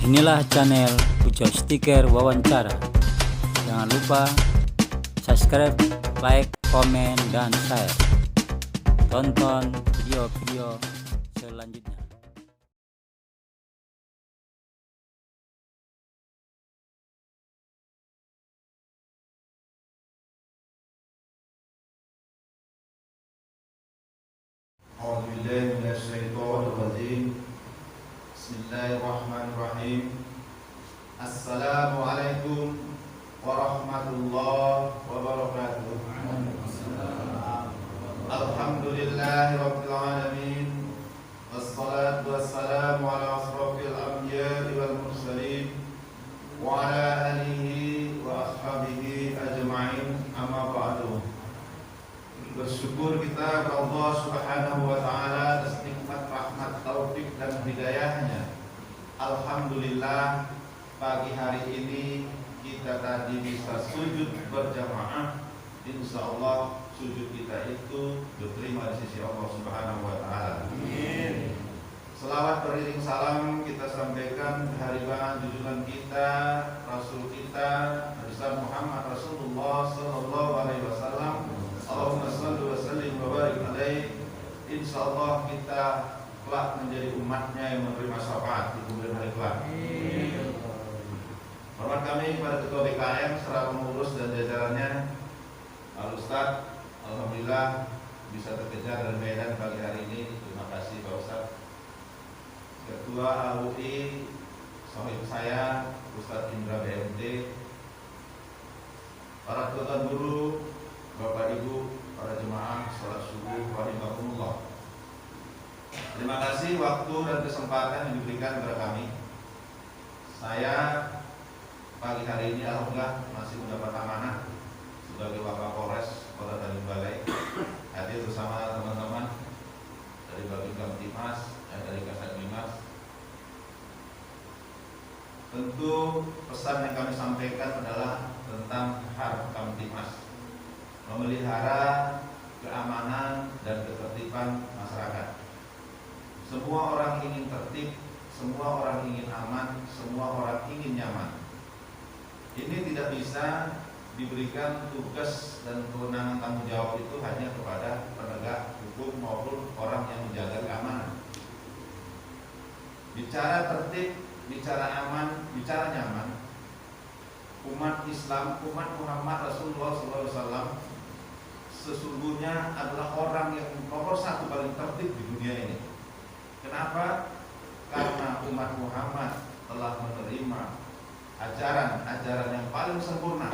Inilah channel Ujo Stiker Wawancara. Jangan lupa subscribe, like, komen, dan share. Tonton video-video selanjutnya. Bismillahirrahmanirrahim. Assalamualaikum warahmatullahi wabarakatuh. Alhamdulillahirabbil alamin. Wassalatu wassalamu ala asrofil anbiya'i wal mursalin wa ala alihi wa ashabihi ajma'in. Amma ba'du. Bersyukur kita kepada Allah Subhanahu wa taala atas nikmat, rahmat, taufik dan hidayahnya. Alhamdulillah, pagi hari ini kita tadi bisa sujud berjamaah. Insyaallah sujud kita itu diterima di sisi Allah Subhanahu wa taala. Amin. Selawat beriring salam kita sampaikan kehadiran junjungan kita, Rasul kita, Nabi Muhammad Rasulullah sallallahu alaihi wasallam. Allahumma shalli wa sallim wa barik alaihi. Insyaallah kita kelak menjadi umatnya yang menerima syafaat di kemudian hari kelak. Hormat kami kepada Ketua BKM serta pengurus dan jajarannya. Al Ustaz, alhamdulillah bisa terkejar dari Medan pagi hari ini. Terima kasih Pak Ustaz. Ketua AUI, sahib saya Ustaz Indra BMT, para ketua guru, Bapak Ibu, para jemaah salat subuh rahimakumullah. Terima kasih waktu dan kesempatan yang diberikan kepada kami. Saya pagi hari ini alhamdulillah masih mendapat amanah sebagai Wakapolres Kota Tanjung Balai, hadir bersama teman-teman dari Babin Kamtibmas dan dari Kasat Bimas. Tentu pesan yang kami sampaikan adalah tentang hak Kamtibmas, memelihara keamanan dan ketertiban masyarakat. Semua orang ingin tertib, semua orang ingin aman, semua orang ingin nyaman. Ini tidak bisa diberikan tugas dan kewenangan tanggung jawab itu hanya kepada penegak hukum maupun orang yang menjaga keamanan. Bicara tertib, bicara aman, bicara nyaman, umat Islam, umat Muhammad Rasulullah SAW sesungguhnya adalah orang yang nomor satu paling tertib di dunia ini. Kenapa? Karena umat Muhammad telah menerima ajaran yang paling sempurna.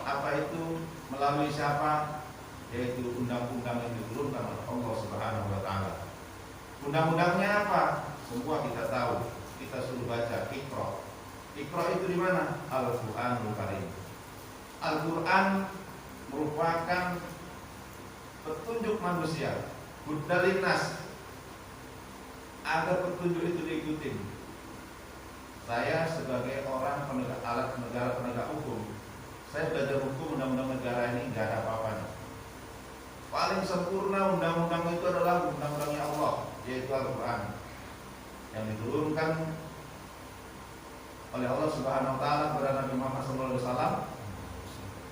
Apa itu? Melalui siapa? Yaitu undang-undang yang diturunkan oleh Allah Subhanahu wa taala. Undang-undangnya apa? Semua kita tahu. Kita suruh baca Iqra. Iqra itu di mana? Al-Qur'anul Karim. Al-Qur'an merupakan petunjuk manusia, hudal nas, agar petunjuk itu diikuti. Saya sebagai orang penegak alat negara, penegak hukum, saya belajar hukum, undang-undang negara ini nggak ada apa-apanya. Paling sempurna undang-undang itu adalah undang-undangnya Allah, yaitu Al-Quran, yang diturunkan oleh Allah Subhanahu Wa Taala kepada Nabi Muhammad SAW.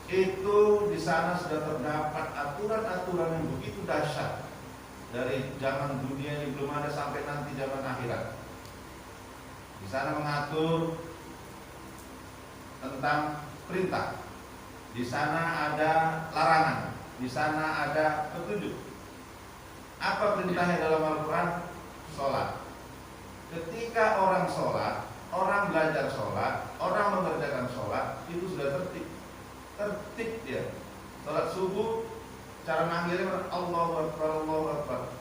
Itu di sana sudah terdapat aturan-aturan yang begitu dahsyat dari zaman dunia yang belum ada sampai nanti zaman akhirat. Di sana mengatur tentang perintah, di sana ada larangan, di sana ada petunjuk. Apa perintahnya dalam Al-Quran? Sholat. Ketika orang sholat, orang belajar sholat, orang mengerjakan sholat, itu sudah tertib. Tertib dia. Sholat subuh, cara manggilnya Allahu Akbar, Allahu Akbar.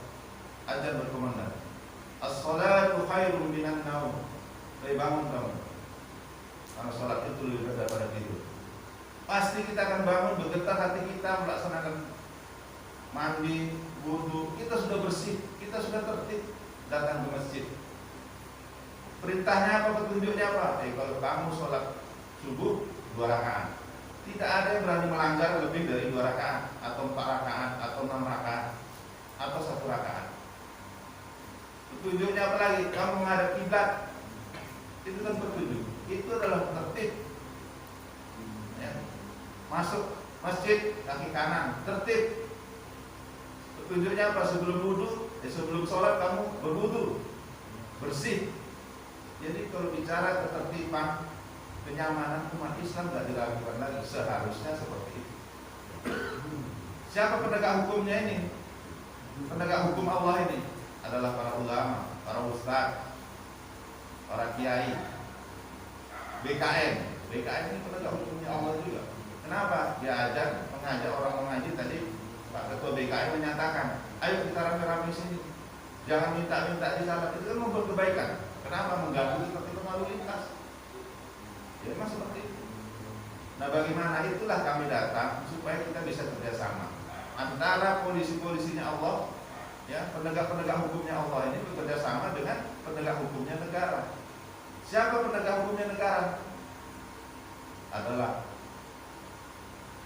Azan berkumandang. As-salatu khairun minan naum. Baik, bangun kamu. Karena sholat itu lebih berat daripada tidur. Pasti kita akan bangun, bergetar hati kita melaksanakan mandi, wudu. Kita sudah bersih, kita sudah tertib, datang ke masjid. Perintahnya apa, petunjuknya apa? Kalau kamu sholat subuh 2 rakaat, tidak ada yang berani melanggar lebih dari 2 rakaat atau 4 rakaat atau 6 rakaat atau 1 rakaat. Petunjuknya apa lagi? Kamu menghadap kiblat, itu kan petunjuk. Itu adalah tertib. Ya. Masuk masjid kaki kanan, tertib. Petunjuknya apa? Sebelum wudhu, sebelum sholat kamu berwudhu, bersih. Jadi kalau bicara ketertiban, kenyamanan umat Islam tidak diragukan lagi, seharusnya seperti itu. Siapa penegak hukumnya ini? Penegak hukum Allah ini adalah para ulama, para ustaz, para kiai, BKN. BKN ini penegak hukumnya Allah juga. Kenapa? Diajar, mengajak orang mengaji tadi. Pak Ketua BKN menyatakan, ayo kita rame-rame sini, jangan minta-minta di sana. Itu kan membuat kebaikan. Kenapa? Mengganggu seperti lalu lintas. Ya memang seperti itu. Nah bagaimana itulah kami datang supaya kita bisa kerjasama antara polisi-polisinya Allah, ya penegak-penegak hukumnya Allah ini bekerja sama dengan penegak hukumnya negara. Siapa penegak hukumnya negara? Adalah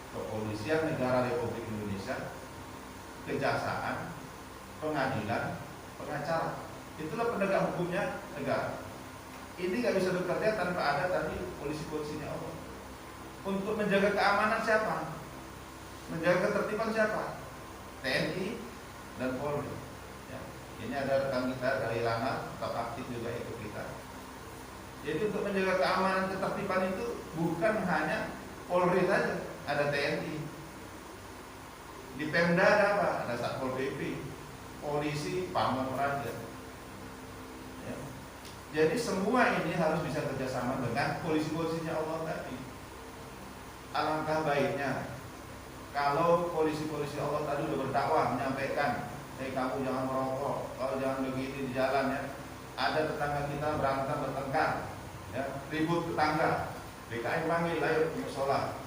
Kepolisian Negara Republik Indonesia, Kejaksaan, Pengadilan, Pengacara. Itulah penegak hukumnya negara. Ini nggak bisa bekerja tanpa ada tadi polisi-polisinya Allah. Untuk menjaga keamanan siapa? Menjaga ketertiban siapa? TNI dan Polri. Ya. Ini ada rekan kita dari Langar, tetap aktif juga ikut kita. Jadi untuk menjaga keamanan ketertiban itu bukan hanya Polri saja, ada TNI. Di Pemda ada apa? Ada Satpol PP, polisi, Pamong Praja. Ya. Jadi semua ini harus bisa kerjasama dengan polisi-polisinya Allah tadi. Alangkah baiknya kalau polisi-polisi Allah tadi sudah berdakwah menyampaikan, kamu jangan merokok, kalau jangan begini di jalan ya. Ada tetangga kita berantem bertengkar, ya, ribut tetangga. BKN panggil, ayo sholat,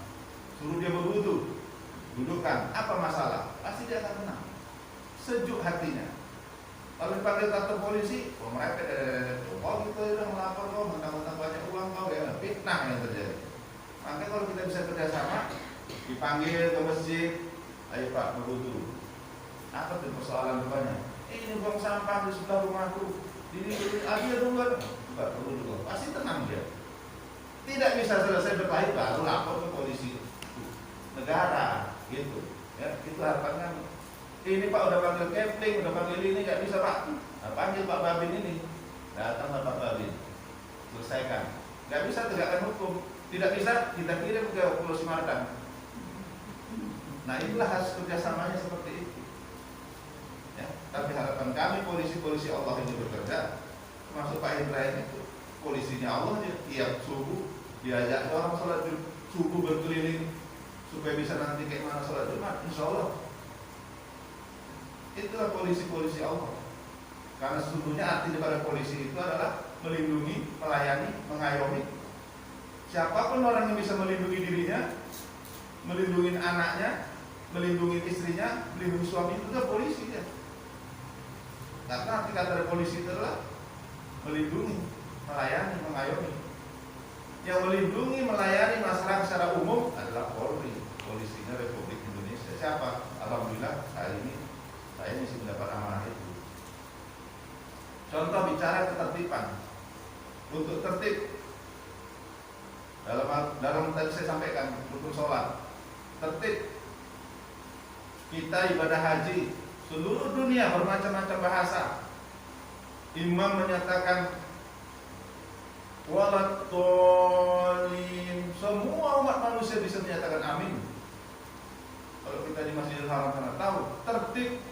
suruh dia berwudu, dudukkan, apa masalah? Pasti dia akan menang. Sejuk hatinya. Kalau dipanggil kantor polisi, mereka oh gitu udah melapor kok, mentang-mentang banyak uang kau ya, fitnah yang terjadi. Maka kalau kita bisa kerjasama, dipanggil ke masjid, ayo Pak berwudu. Apa tuh persoalan rupanya? Ini buang sampah di sebelah rumahku. Ini dia dulu kan, berwudu. Pasti tenang dia. Tidak bisa selesai berkelahi baru lapor ke polisi negara, gitu. Ya, itu harapan kami. Ini Pak udah panggil Kepling, udah panggil ini, nggak bisa Pak. Nah, panggil Pak Babin ini, datanglah Pak Babin, selesaikan. Nggak bisa tegakkan hukum. Tidak bisa, kita kirim ke Pulau Simardan. Nah itulah hasil kerjasamanya seperti itu. Ya, tapi harapan kami polisi-polisi Allah ini bekerja, termasuk Pak Ibrahim itu, polisinya Allah dia tiap subuh diajak orang sholat subuh berkeliling supaya bisa nanti kayak mana sholat Jumat, insya Allah. Itulah polisi-polisi Allah. Karena sesungguhnya arti daripada polisi itu adalah melindungi, melayani, mengayomi. Siapapun orang yang bisa melindungi dirinya, melindungi anaknya, melindungi istrinya, melindungi suami itu adalah polisi ya. Karena arti kata polisi itu adalah melindungi, melayani, mengayomi. Yang melindungi, melayani masyarakat secara umum adalah Polri, polisinya Republik Indonesia. Siapa? Alhamdulillah hari ini saya masih mendapat amanah itu. Contoh bicara ketertiban. Untuk tertib dalam tadi saya sampaikan rukun sholat, tertib kita ibadah haji seluruh dunia bermacam-macam bahasa. Imam menyatakan walatolin, semua umat manusia bisa menyatakan amin. Kalau kita di Masjidil Haram sana tahu tertib.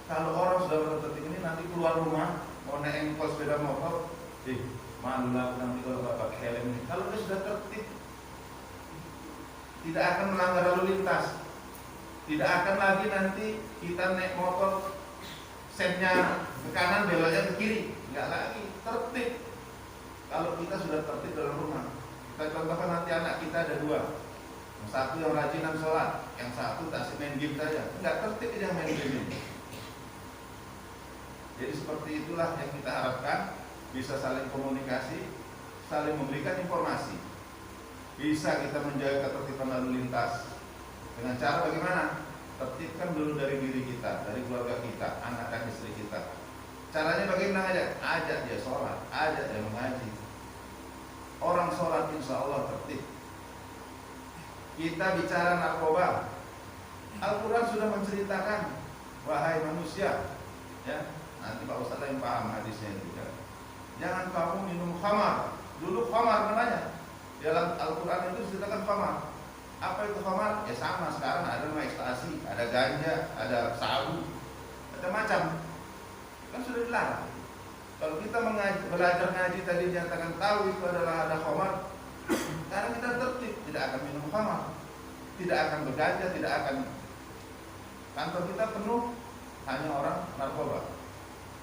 Kalau orang sudah tertib ini nanti keluar rumah mau naik engkol sepeda motor, malulah nanti kalau nggak pakai helm ini. Kalau dia sudah tertib, tidak akan melanggar lalu lintas, tidak akan lagi nanti kita naik motor setnya ke kanan beloknya ke kiri, nggak lagi, tertib. Kalau kita sudah tertib dalam rumah, kita contohkan nanti anak kita ada dua, yang satu yang rajinan sholat, yang satu tak main game saja, nggak tertib dia main game ini. Jadi seperti itulah yang kita harapkan, bisa saling komunikasi, saling memberikan informasi. Bisa kita menjaga ketertiban lalu lintas dengan cara bagaimana? Tertibkan dulu dari diri kita, dari keluarga kita, anak dan istri kita. Caranya bagaimana ngajak? Ajak dia sholat, ajak dia mengaji. Orang sholat insya Allah tertib. Kita bicara narkoba, Al-Quran sudah menceritakan, wahai manusia, ya, nanti Pak Ustaz yang paham hadisnya juga. Jangan kamu minum khamar. Dulu khamar namanya. Dalam Al-Quran itu diceritakan khamar. Apa itu khamar? Ya sama sekarang ada nama ekstasi, ada ganja, ada sabu, macam-macam. Kan sudah dilarang. Kalau kita belajar ngaji tadi dinyatakan tahu itu adalah ada khamar, karena kita tertib, tidak akan minum khamar, tidak akan berganja, tidak akan. Kantor kita penuh hanya orang narkoba.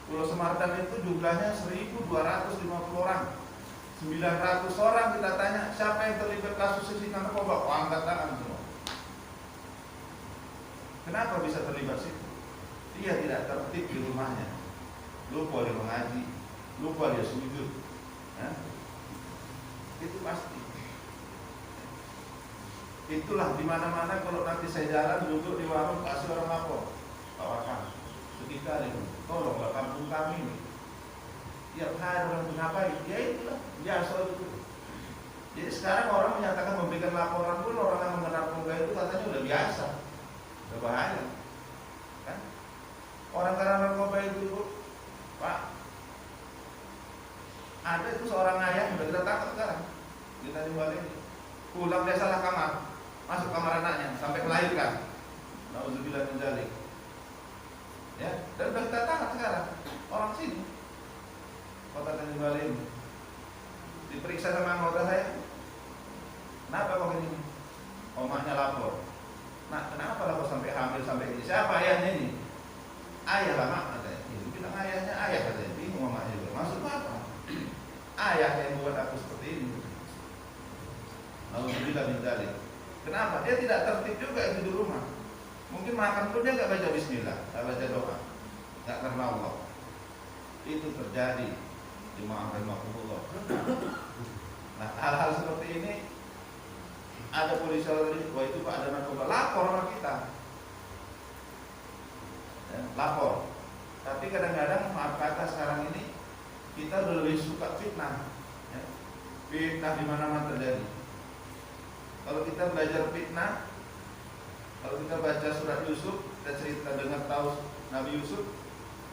Pulau Semardan itu jumlahnya 1.250 orang. 900 orang kita tanya siapa yang terlibat kasus isi narkoba, angkat tangan semua. Kenapa bisa terlibat situ? Dia tidak tertib di rumahnya, lupa dia mengaji, lupa dia sujud, ya? Itu pasti. Itulah di mana-mana kalau nanti saya jalan duduk di warung kasih orang lapor, Pak Wakam, sekitar itu, tolonglah kampung kami ini. Tiap hari orang ngapain? Ya itulah biasa itu. Jadi sekarang orang menyatakan memberikan laporan pun orang yang narkoba itu katanya udah biasa, udah bahaya, kan? Orang karena narkoba itu, Pak, ada itu seorang ayah udah kita tangkap sekarang, kita balik ini, pulang dia salah kamar, masuk kamar anaknya sampai melahirkan. Nauzubillah min dzalik. Ya, dan udah kita tangkap sekarang orang sini. Kota Tanjung Balai diperiksa sama anggota saya. Kenapa kok ini? Omaknya lapor. Nah, kenapa lapor sampai hamil sampai ini? Siapa ayahnya ini? Ayah lah mak katanya. Itu bilang ayahnya ayah katanya. Bingung omaknya juga. Maksud apa? Ayah yang buat aku seperti ini. Alhamdulillah min dzalik. Kenapa? Dia tidak tertib juga itu di rumah. Mungkin makan pun dia nggak baca bismillah, nggak baca doa, nggak karena Allah. Itu terjadi. Dimaafkan Allah. Nah, hal-hal seperti ini ada polisi tadi, wah itu Pak ada narkoba, lapor sama kita, ya, lapor. Tapi kadang-kadang maaf kata sekarang ini kita udah lebih suka fitnah, ya. Fitnah di mana-mana terjadi. Kalau kita belajar fitnah, kalau kita baca surat Yusuf, kita cerita dengar tahu Nabi Yusuf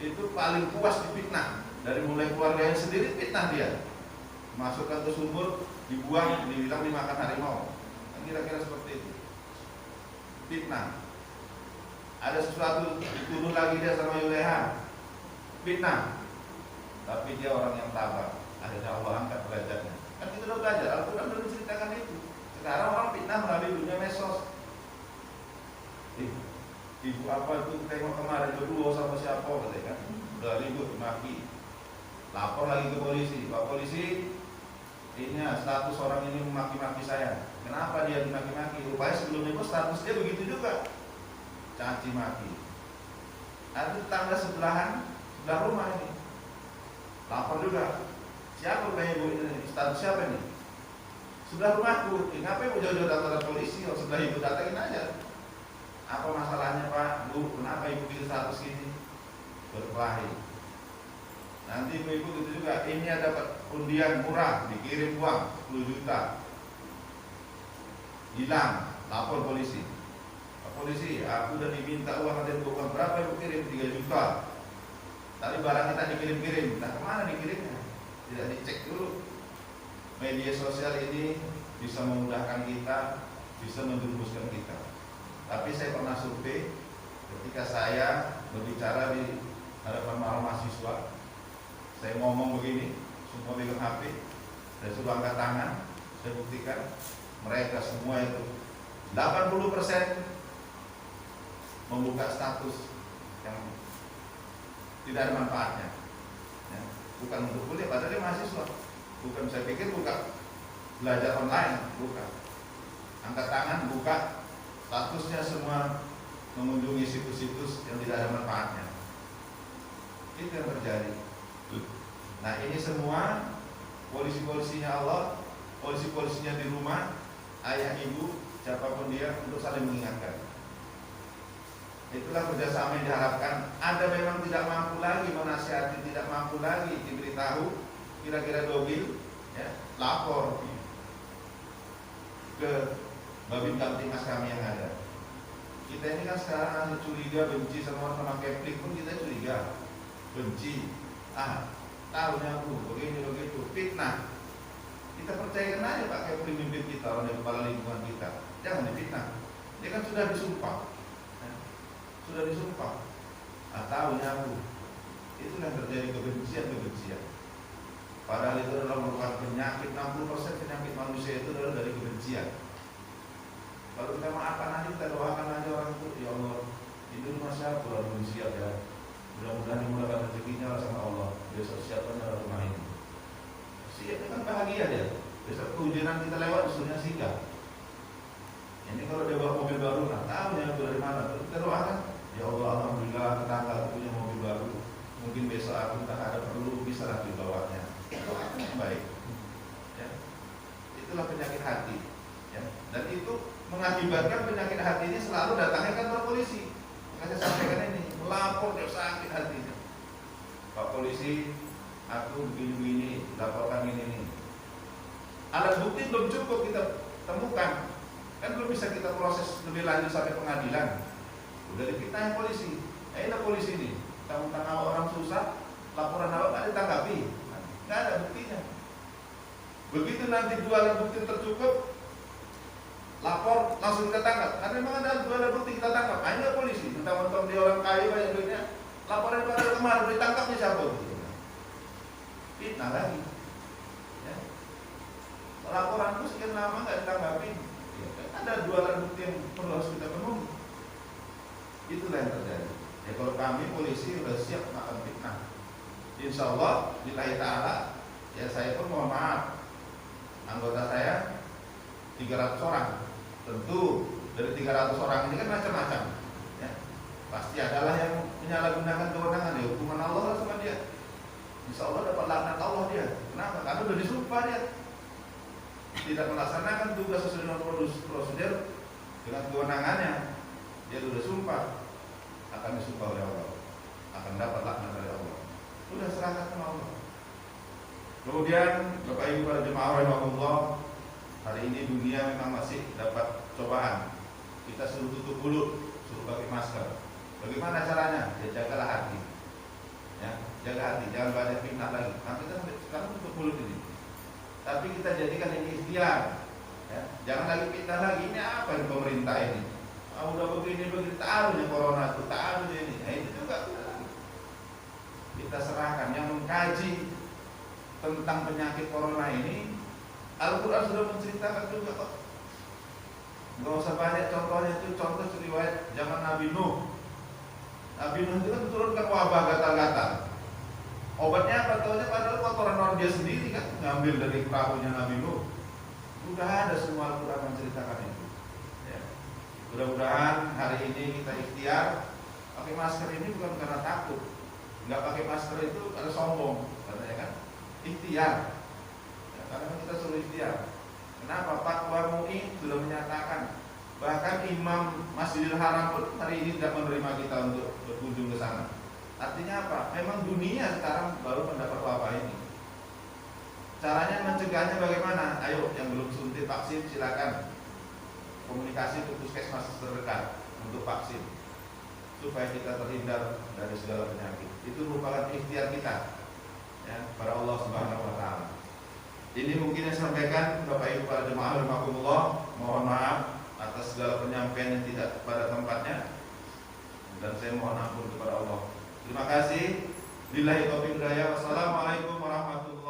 itu paling puas di fitnah. Dari mulai keluarganya sendiri fitnah dia, masukkan ke sumur, dibuang, dibilang dimakan harimau. Kira-kira seperti itu. Fitnah. Ada sesuatu dituduh lagi dia sama Yuleha, fitnah. Tapi dia orang yang tabah. Akhirnya Allah angkat derajatnya. Kan kita udah belajar, Al-Quran udah menceritakan itu. Sekarang orang fitnah melalui dunia medsos. Ibu apa itu tengok kemarin berdua sama siapa katanya kan, udah ribut maki. Lapor lagi ke polisi, Pak polisi, ini status orang ini memaki-maki saya. Kenapa dia dimaki-maki? Rupanya sebelumnya itu status dia begitu juga, caci maki. Ada tetangga sebelahan, sebelah rumah ini, lapor juga. Siapa rupanya ibu ini? Status siapa ini? Sebelah rumahku. Ngapain ibu jauh-jauh datang polisi? Kalau sebelah ibu datangin aja. Apa masalahnya Pak? Bu, kenapa ibu bisa status ini? Berkelahi. Nanti ibu-ibu gitu juga, ini ada undian murah, dikirim uang 10 juta, hilang, lapor polisi. Pak polisi, aku udah diminta uang, ada uang berapa ibu kirim? 3 juta. Tapi barang kita dikirim-kirim, nah kemana dikirimnya? Tidak dicek dulu. Media sosial ini bisa memudahkan kita, bisa menjerumuskan kita. Tapi saya pernah survei ketika saya berbicara di hadapan para mahasiswa. Saya ngomong begini, semua pegang HP, saya suruh angkat tangan, saya buktikan mereka semua itu 80% membuka status yang tidak ada manfaatnya, ya. Bukan untuk kuliah, padahal dia mahasiswa. Bukan saya pikir buka belajar online, bukan. Angkat tangan, buka statusnya semua mengunjungi situs-situs yang tidak ada manfaatnya. Itu yang terjadi. Nah ini semua polisi-polisinya Allah, polisi-polisinya di rumah, ayah ibu, siapapun dia untuk saling mengingatkan. Itulah kerjasama yang diharapkan. Anda memang tidak mampu lagi menasihati, tidak mampu lagi diberitahu, kira-kira dobil, ya, lapor ke Babin Kamtimas kami yang ada. Kita ini kan sekarang masih curiga, benci sama orang keplik pun kita curiga, benci. Tahunya Bu, begini begitu, fitnah. Kita percayakan aja Pak Kepling mimpin kita, orang yang kepala lingkungan kita. Jangan difitnah. Dia kan sudah disumpah. Sudah disumpah. Tahunya Bu. Itulah yang terjadi kebencian. Padahal itu adalah merupakan penyakit. 60% penyakit manusia itu adalah dari kebencian. Kalau kita maafkan aja, kita doakan aja orang itu, ya Allah, itu rumah saya belum siap ya. Mudah-mudahan dimudahkan rezekinya sama Allah. Besok siapkan rumah ini. Siapnya kan bahagia dia. Besok kehujanan kita lewat, disuruhnya singgah. Ini kalau dia bawa mobil baru, tahunya itu dari mana? Kita doakan, ya Allah, alhamdulillah tetangga punya mobil baru. Mungkin besok aku tak ada perlu, bisa lah dibawanya. Doakan yang baik. Ya. Itulah penyakit hati. Ya. Dan itu mengakibatkan penyakit hati ini selalu datangnya kantor polisi. Makanya saya sampaikan ini, melapor dia sakit hatinya. Pak polisi, aku begini-begini, laporkan ini. Alat bukti belum cukup kita temukan. Kan belum bisa kita proses lebih lanjut sampai pengadilan. Udah difitnah polisi. Ayolah polisi ini, tentang orang susah, laporan awal nggak ditanggapi, nggak ada buktinya. Begitu nanti dua alat bukti tercukup, lapor langsung kita tangkap. Karena memang ada dua alat bukti kita tangkap. Ayolah polisi, tentang dia orang kaya banyak duitnya, laporan pada kemarin ditangkapnya siapa? Fitnah lagi. Ya. Laporan itu sekian lama nggak ditanggapi. Ya, ada dua alat bukti yang perlu harus kita penuhi. Itulah yang terjadi. Ya kalau kami polisi sudah siap makan fitnah. Insya Allah, billahi ta'ala, ya saya pun mohon maaf. Anggota saya 300 orang. Tentu dari 300 orang ini kan macam-macam. Ya. Pasti adalah yang menyalahgunakan kewenangan. Ya hukuman Allah lah sama dia. Insya Allah dapat laknat Allah dia. Kenapa? Karena sudah disumpah dia. Tidak melaksanakan tugas sesuai dengan prosedur dengan kewenangannya. Dia sudah sumpah akan disumpah oleh Allah, akan dapat laknat dari Allah. Sudah serahkan sama Allah. Kemudian Bapak Ibu para jemaah rahimakumullah, hari ini dunia memang masih dapat cobaan. Kita suruh tutup mulut, suruh pakai masker. Bagaimana caranya? Ya jagalah hati. Ya, jaga hati, jangan banyak fitnah lagi. Nah, kita sampai sekarang tutup mulut ini. Tapi kita jadikan ini ikhtiar. Ya, jangan lagi fitnah lagi. Ini apa yang pemerintah ini? Udah begini taruhnya corona itu, taruhnya ini. Nah, itu juga kita serahkan yang mengkaji tentang penyakit corona ini. Al-Quran sudah menceritakan juga kok. Gak usah banyak contohnya, itu contoh riwayat zaman Nabi Nuh. Nabi Nuh itu kan turunkan wabah gatal-gatal. Obatnya apa? Tahunya padahal kotoran orang dia sendiri kan, ngambil dari perahunya Nabi Nuh. Udah ada semua Al-Quran menceritakan itu. Ya. Mudah-mudahan hari ini kita ikhtiar. Pakai masker ini bukan karena takut. Nggak pakai masker itu karena sombong, katanya kan. Ikhtiar. Ya, karena kita suruh ikhtiar. Kenapa? Fatwa MUI sudah menyatakan. Bahkan Imam Masjidil Haram pun hari ini tidak menerima kita untuk berkunjung ke sana. Artinya apa? Memang dunia sekarang baru mendapat wabah ini. Caranya mencegahnya bagaimana? Ayo, yang belum suntik vaksin silakan komunikasi ke puskesmas terdekat untuk vaksin supaya kita terhindar dari segala penyakit. Itu merupakan ikhtiar kita, ya, pada Allah Subhanahu Wa Taala. Ini mungkin yang sampaikan Bapak Ibu para jemaah rahimakumullah. Mohon maaf atas segala penyampaian yang tidak pada tempatnya, dan saya mohon ampun kepada Allah. Terima kasih. Billahi taufiq hidayah. Wassalamualaikum warahmatullahi wabarakatuh.